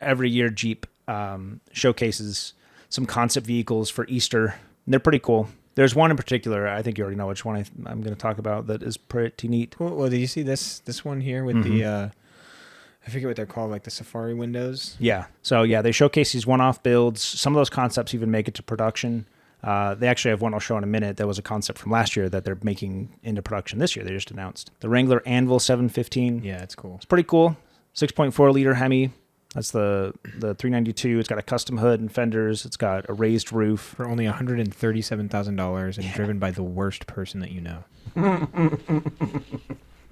every year Jeep showcases some concept vehicles for Easter. And they're pretty cool. There's one in particular, I think you already know which one I'm going to talk about, that is pretty neat. Well, did you see this one here with the, I forget what they're called, like the Safari windows? Yeah. So, yeah, they showcase these one-off builds. Some of those concepts even make it to production. They actually have one I'll show in a minute. That was a concept from last year that they're making into production this year. They just announced. The Wrangler Anvil 715. Yeah, it's cool. It's pretty cool. 6.4-liter Hemi. That's the 392. It's got a custom hood and fenders. It's got a raised roof. For only $137,000 and driven by the worst person that you know.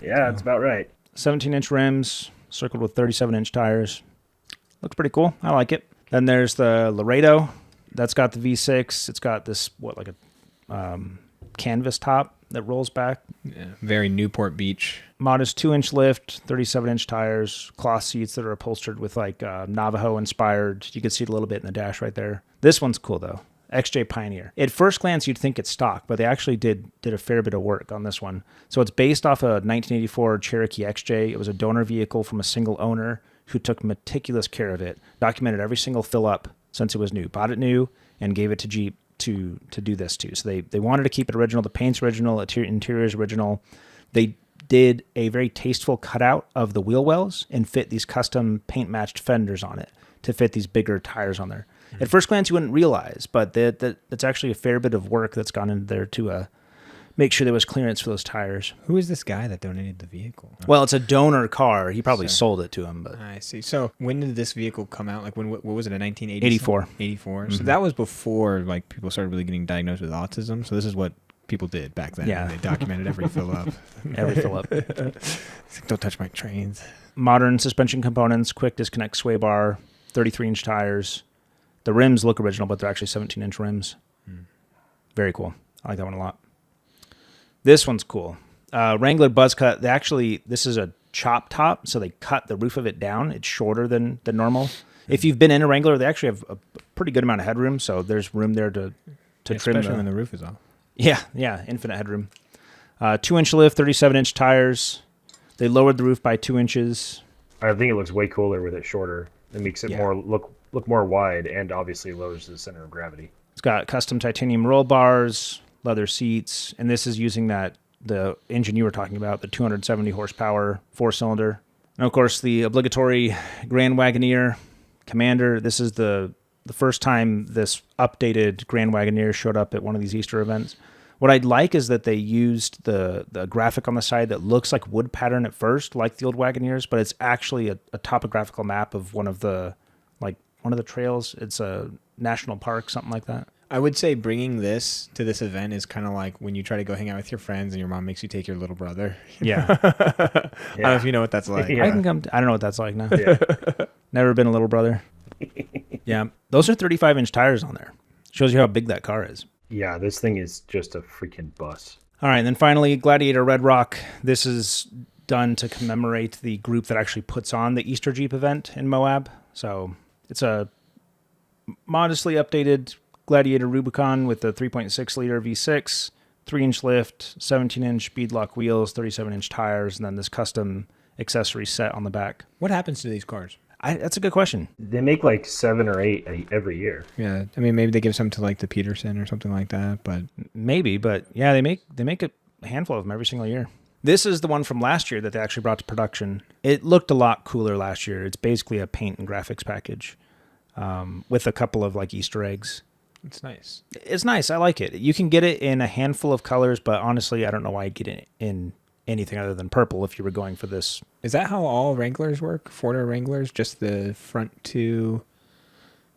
Yeah, that's about right. 17-inch rims, circled with 37-inch tires. Looks pretty cool. I like it. Then there's the Laredo. That's got the V6. It's got this, like a canvas top that rolls back. Yeah, very Newport Beach. Modest 2-inch lift, 37-inch tires, cloth seats that are upholstered with like Navajo inspired. You can see it a little bit in the dash right there. This one's cool though. XJ Pioneer. At first glance, you'd think it's stock, but they actually did a fair bit of work on this one. So it's based off a 1984 Cherokee XJ. It was a donor vehicle from a single owner who took meticulous care of it, documented every single fill up since it was new, bought it new, and gave it to Jeep to do this too. So they wanted to keep it original. The paint's original, interior is original. They did a very tasteful cutout of the wheel wells and fit these custom paint matched fenders on it to fit these bigger tires on there. Mm-hmm. At first glance, you wouldn't realize, but that's actually a fair bit of work that's gone into there to make sure there was clearance for those tires. Who is this guy that donated the vehicle? Well, it's a donor car. He probably sold it to him. But I see. So when did this vehicle come out? Like what was it, in 1984? 84. Mm-hmm. So that was before like people started really getting diagnosed with autism. So this is what people did back then. Yeah. They documented every fill up. Every fill up. Like, don't touch my trains. Modern suspension components, quick disconnect sway bar, 33-inch tires. The rims look original, but they're actually 17-inch rims. Very cool. I like that one a lot. This one's cool. Wrangler Buzz Cut. This is a chop top, so they cut the roof of it down. It's shorter than normal. If you've been in a Wrangler, they actually have a pretty good amount of headroom, so there's room there to trim. Especially when the roof is off. Yeah, infinite headroom. 2-inch lift, 37-inch tires. They lowered the roof by 2 inches. I think it looks way cooler with it shorter. It makes it more look more wide, and obviously lowers the center of gravity. It's got custom titanium roll bars, leather seats, and this is using the engine you were talking about, the 270 horsepower 4-cylinder. And of course, the obligatory Grand Wagoneer Commander. This is the first time this updated Grand Wagoneer showed up at one of these Easter events. What I'd like is that they used the graphic on the side that looks like wood pattern at first, like the old Wagoneers, but it's actually a topographical map of one of the trails. It's a national park, something like that. I would say bringing this to this event is kind of like when you try to go hang out with your friends and your mom makes you take your little brother. Yeah. I don't know if you know what that's like. Yeah. I don't know what that's like now. Yeah. Never been a little brother. Yeah. Those are 35-inch tires on there. Shows you how big that car is. Yeah, this thing is just a freaking bus. All right, and then finally, Gladiator Red Rock. This is done to commemorate the group that actually puts on the Easter Jeep event in Moab. So it's a modestly updated Gladiator Rubicon with the 3.6-liter V6, 3-inch lift, 17-inch beadlock wheels, 37-inch tires, and then this custom accessory set on the back. What happens to these cars? That's a good question. They make like 7 or 8 every year. Yeah, I mean, maybe they give some to like the Peterson or something like that, but maybe. But yeah, they make a handful of them every single year. This is the one from last year that they actually brought to production. It looked a lot cooler last year. It's basically a paint and graphics package with a couple of like Easter eggs. It's nice. It's nice. I like it. You can get it in a handful of colors, but honestly, I don't know why I'd get it in anything other than purple if you were going for this. Is that how all Wranglers work? Ford Wranglers? Just the front two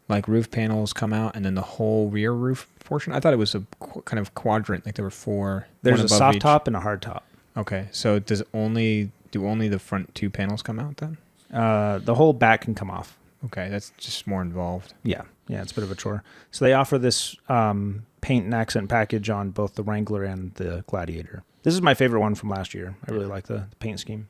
like roof panels come out and then the whole rear roof portion? I thought it was a kind of quadrant, like there were 4. There's a soft top and a hard top. Okay, so do only the front 2 panels come out then? The whole back can come off. Okay, that's just more involved. Yeah, it's a bit of a chore. So they offer this paint and accent package on both the Wrangler and the Gladiator. This is my favorite one from last year. I really like the paint scheme.